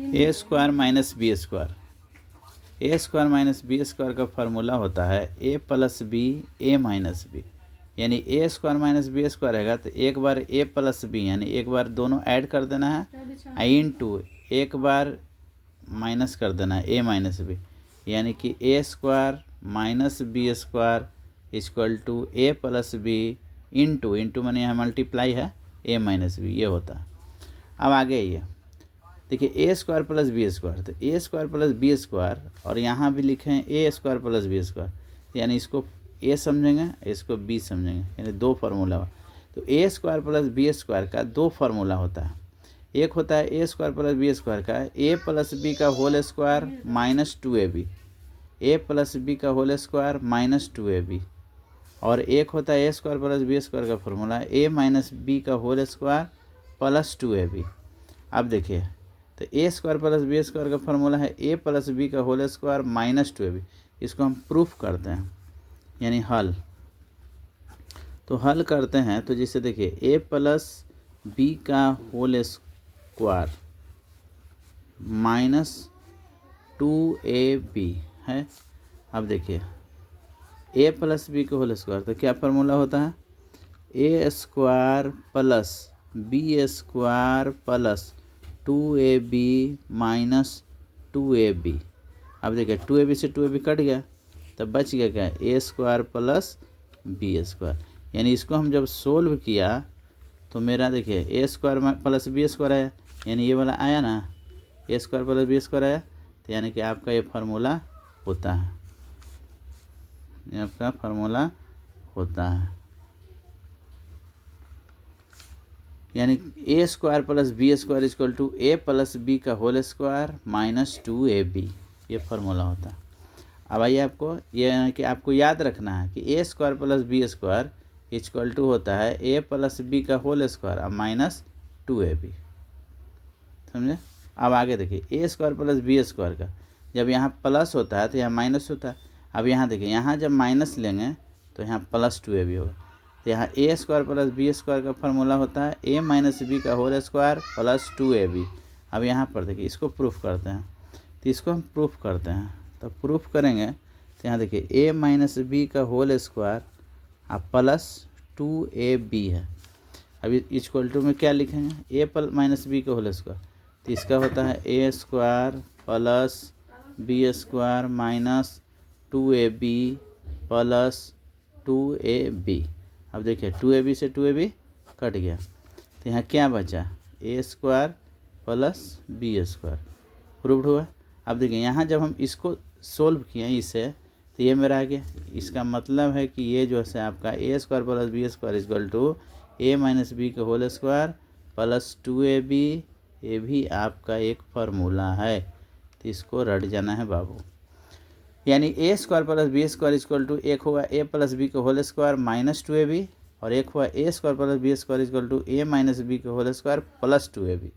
ए square minus B square, ए square minus B square का formula होता है A plus B A minus B, यानी A square minus B square रहेगा तो एक बार ए प्लस बी यानी एक बार दोनों ऐड कर देना है इंटू एक बार माइनस कर देना है ए माइनस बी, यानी कि A square minus B square equal to A plus B into मैंने यहाँ मल्टीप्लाई है ए माइनस बी, ये होता है। अब आगे ये देखिए A square plus B square, तो ए स्क्वायर प्लस बी स्क्वायर और यहाँ भी लिखे हैं ए स्क्वायर प्लस बी स्क्वायर, यानी इसको ए समझेंगे इसको बी समझेंगे, यानी दो फार्मूला। तो ए स्क्वायर प्लस बी स्क्वायर का दो फार्मूला होता है, एक होता है A square plus B square का ए प्लस बी का होल स्क्वायर माइनस 2ab, ए प्लस बी का होल स्क्वायर माइनस 2ab, और एक होता है A square plus B square का फॉर्मूला ए माइनस बी का होल स्क्वायर प्लस 2ab। अब देखिए तो ए स्क्वायर प्लस बी स्क्वायर का फॉर्मूला है ए प्लस बी का होल स्क्वायर माइनस 2ab, इसको हम प्रूफ करते हैं यानी हल। तो हल करते हैं तो जैसे देखिए ए प्लस बी का होल स्क्वायर माइनस 2ab है। अब देखिए ए प्लस बी का होल स्क्वायर, तो क्या फार्मूला होता है A square plus B square plus 2ab minus 2ab। अब देखिए 2ab से 2ab कट गया तो बच गया क्या ए स्क्वायर प्लस बी स्क्वायर, यानी इसको हम जब सोल्व किया तो मेरा देखिए A square plus B square आया, यानी ये वाला आया ना ए स्क्वायर प्लस बी स्क्वायर आया, तो यानी कि आपका ये फार्मूला होता है, ये आपका फार्मूला होता है, यानी A square plus B square equal to A plus B का होल स्क्वायर माइनस 2ab, ये फार्मूला होता है। अब आइए आपको ये है कि आपको याद रखना है कि A square plus B square equal to होता है ए प्लस बी का होल स्क्वायर अब माइनस 2ab, समझे। अब आगे देखिए A square plus B square का जब यहाँ प्लस होता है तो यहाँ माइनस होता है। अब यहाँ देखिए यहाँ जब माइनस लेंगे तो यहाँ प्लस 2ab होगा, तो यहाँ ए स्क्वायर प्लस बी स्क्वायर का फार्मूला होता है ए माइनस बी का होल स्क्वायर प्लस 2ab। अब यहाँ पर देखिए इसको प्रूफ करते हैं, तो इसको हम प्रूफ करते हैं, तो प्रूफ करेंगे तो यहाँ देखिए ए माइनस बी का होल स्क्वायर अब प्लस 2ab है। अभी इक्वल टू में क्या लिखेंगे ए माइनस बी का होल स्क्वायर, तो इसका होता है A square plus B square minus 2ab plus 2ab। अब देखिए 2ab से 2ab कट गया तो यहाँ क्या बचा A square plus B square, proved हुआ। अब देखिए यहाँ जब हम इसको सोल्व किए इसे तो ये मेरा आ गया, इसका मतलब है कि ये जो है आपका A square plus B square equal to A minus B का होल स्क्वायर प्लस 2ab, ये भी आपका एक फार्मूला है, तो इसको रट जाना है बाबू। यानी A square plus B square equal to एक हुआ ए प्लस बी का होल स्क्वायर माइनस 2ab और एक हुआ A square plus B square equal to A minus B का होल स्क्वायर प्लस 2ab।